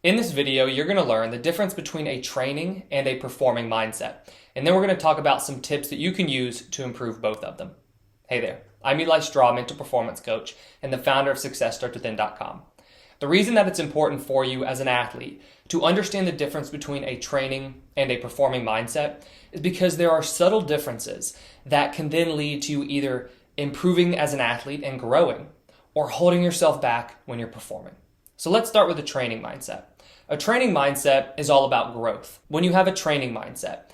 In this video, you're going to learn the difference between a training and a performing mindset. And then we're going to talk about some tips that you can use to improve both of them. Hey there, I'm Eli Straw, mental performance coach and the founder of SuccessStartsWithin.com. The reason that it's important for you as an athlete to understand the difference between a training and a performing mindset is because there are subtle differences that can then lead to either improving as an athlete and growing or holding yourself back when you're performing. So let's start with the training mindset. A training mindset is all about growth. When you have a training mindset,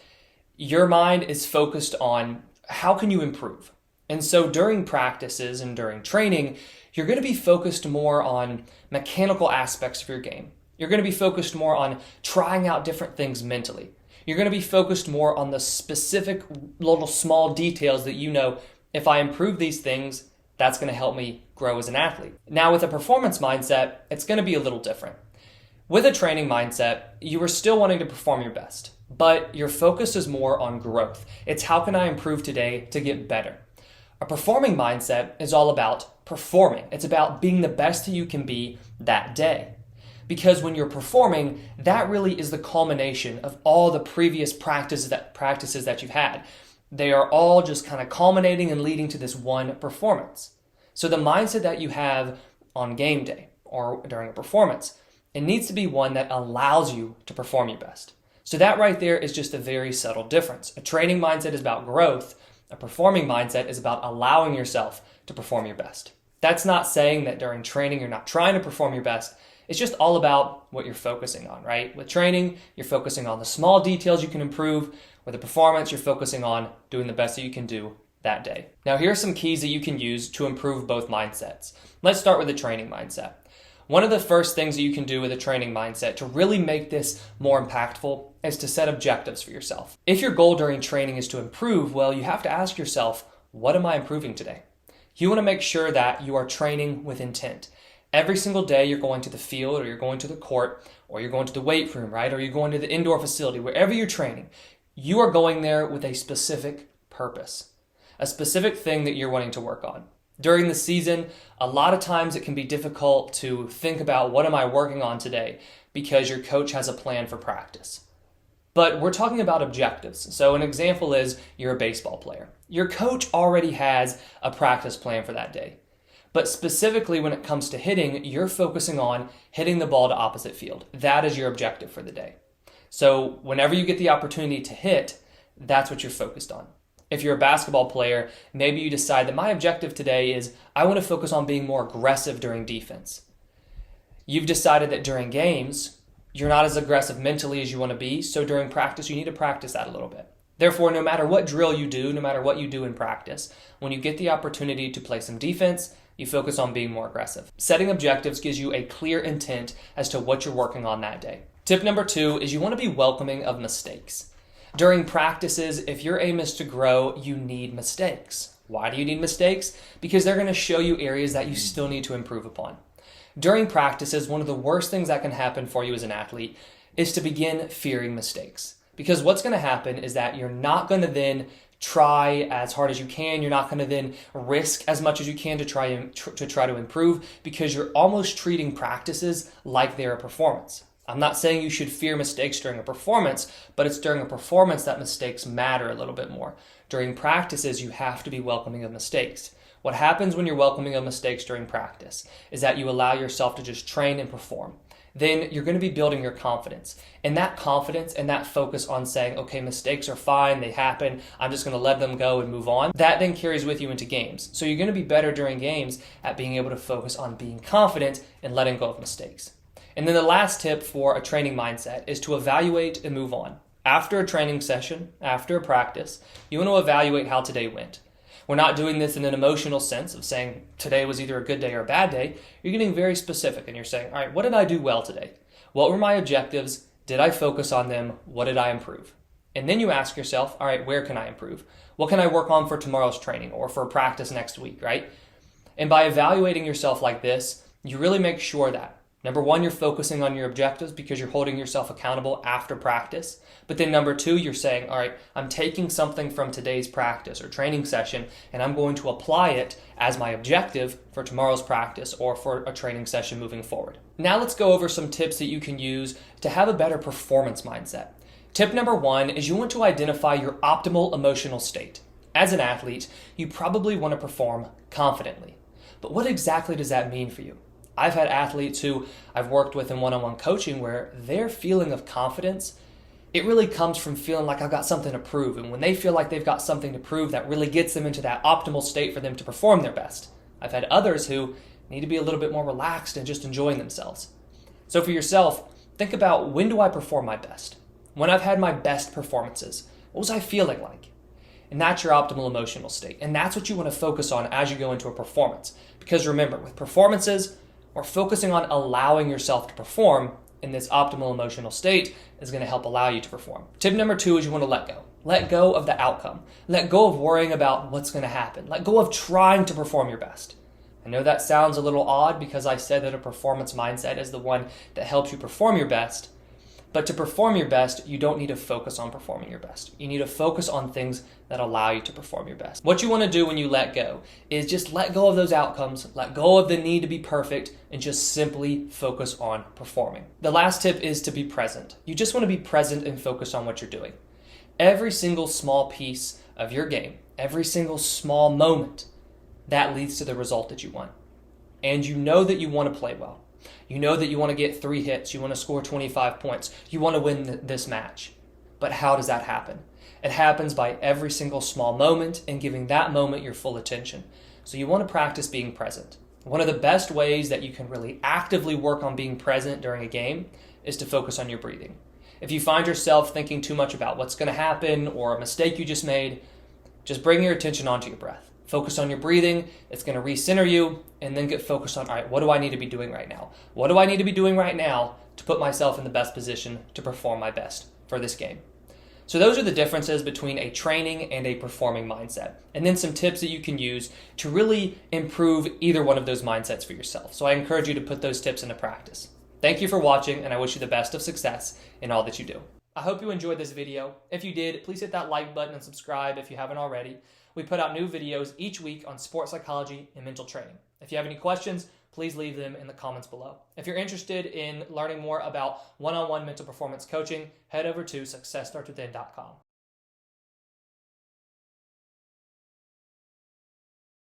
your mind is focused on how can you improve. And so during practices and during training, you're going to be focused more on mechanical aspects of your game. You're going to be focused more on trying out different things mentally. You're going to be focused more on the specific little small details that you know, if I improve these things, that's going to help me grow as an athlete. Now with a performance mindset, it's going to be a little different. With a training mindset, you are still wanting to perform your best, but your focus is more on growth. It's how can I improve today to get better? A performing mindset is all about performing. It's about being the best that you can be that day. Because when you're performing, that really is the culmination of all the previous practices that you've had. They are all just kind of culminating and leading to this one performance. So the mindset that you have on game day or during a performance, it needs to be one that allows you to perform your best. So that right there is just a very subtle difference. A training mindset is about growth. A performing mindset is about allowing yourself to perform your best. That's not saying that during training you're not trying to perform your best. It's just all about what you're focusing on, right? With training, you're focusing on the small details you can improve. With a performance, you're focusing on doing the best that you can do that day. Now, here are some keys that you can use to improve both mindsets. Let's start with the training mindset. One of the first things that you can do with a training mindset to really make this more impactful is to set objectives for yourself. If your goal during training is to improve, well, you have to ask yourself, what am I improving today? You want to make sure that you are training with intent. Every single day you're going to the field or you're going to the court or you're going to the weight room, right? Or you're going to the indoor facility, wherever you're training, you are going there with a specific purpose, a specific thing that you're wanting to work on. During the season, a lot of times it can be difficult to think about what am I working on today because your coach has a plan for practice. But we're talking about objectives. So an example is you're a baseball player. Your coach already has a practice plan for that day. But specifically when it comes to hitting, you're focusing on hitting the ball to opposite field. That is your objective for the day. So whenever you get the opportunity to hit, that's what you're focused on. If you're a basketball player, maybe you decide that my objective today is I want to focus on being more aggressive during defense. You've decided that during games, you're not as aggressive mentally as you want to be, so during practice, you need to practice that a little bit. Therefore, no matter what drill you do, no matter what you do in practice, when you get the opportunity to play some defense, you focus on being more aggressive. Setting objectives gives you a clear intent as to what you're working on that day. Tip number 2 is you want to be welcoming of mistakes. During practices, if your aim is to grow, you need mistakes. Why do you need mistakes? Because they're going to show you areas that you still need to improve upon. During practices, one of the worst things that can happen for you as an athlete is to begin fearing mistakes. Because what's going to happen is that you're not going to then try as hard as you can. You're not going to then risk as much as you can to try to improve because you're almost treating practices like they're a performance. I'm not saying you should fear mistakes during a performance, but it's during a performance that mistakes matter a little bit more. During practices, you have to be welcoming of mistakes. What happens when you're welcoming of mistakes during practice is that you allow yourself to just train and perform. Then you're going to be building your confidence. And that confidence and that focus on saying, okay, mistakes are fine, they happen, I'm just going to let them go and move on, that then carries with you into games. So you're going to be better during games at being able to focus on being confident and letting go of mistakes. And then the last tip for a training mindset is to evaluate and move on. After a training session, after a practice, you want to evaluate how today went. We're not doing this in an emotional sense of saying today was either a good day or a bad day. You're getting very specific and you're saying, all right, what did I do well today? What were my objectives? Did I focus on them? What did I improve? And then you ask yourself, all right, where can I improve? What can I work on for tomorrow's training or for practice next week, right? And by evaluating yourself like this, you really make sure that Number one, you're focusing on your objectives because you're holding yourself accountable after practice. But then number two, you're saying, all right, I'm taking something from today's practice or training session and I'm going to apply it as my objective for tomorrow's practice or for a training session moving forward. Now let's go over some tips that you can use to have a better performance mindset. Tip number one is you want to identify your optimal emotional state. As an athlete, you probably want to perform confidently. But what exactly does that mean for you? I've had athletes who I've worked with in one-on-one coaching where their feeling of confidence, it really comes from feeling like I've got something to prove. And when they feel like they've got something to prove, that really gets them into that optimal state for them to perform their best. I've had others who need to be a little bit more relaxed and just enjoying themselves. So for yourself, think about, when do I perform my best? When I've had my best performances, what was I feeling like? And that's your optimal emotional state. And that's what you want to focus on as you go into a performance. Because remember, with performances, or focusing on allowing yourself to perform in this optimal emotional state is going to help allow you to perform. Tip number two is you want to let go. Let go of the outcome. Let go of worrying about what's going to happen. Let go of trying to perform your best. I know that sounds a little odd because I said that a performance mindset is the one that helps you perform your best. But to perform your best, you don't need to focus on performing your best. You need to focus on things that allow you to perform your best. What you want to do when you let go is just let go of those outcomes, let go of the need to be perfect, and just simply focus on performing. The last tip is to be present. You just want to be present and focus on what you're doing. Every single small piece of your game, every single small moment, that leads to the result that you want. And you know that you want to play well. You know that you want to get 3 hits, you want to score 25 points, you want to win this match. But how does that happen? It happens by every single small moment and giving that moment your full attention. So you want to practice being present. One of the best ways that you can really actively work on being present during a game is to focus on your breathing. If you find yourself thinking too much about what's going to happen or a mistake you just made, just bring your attention onto your breath. Focus on your breathing. It's going to recenter you, and then get focused on, all right, what do I need to be doing right now? What do I need to be doing right now to put myself in the best position to perform my best for this game? So those are the differences between a training and a performing mindset. And then some tips that you can use to really improve either one of those mindsets for yourself. So I encourage you to put those tips into practice. Thank you for watching, and I wish you the best of success in all that you do. I hope you enjoyed this video. If you did, please hit that like button and subscribe if you haven't already. We put out new videos each week on sports psychology and mental training. If you have any questions, please leave them in the comments below. If you're interested in learning more about one-on-one mental performance coaching, head over to successstartswithin.com.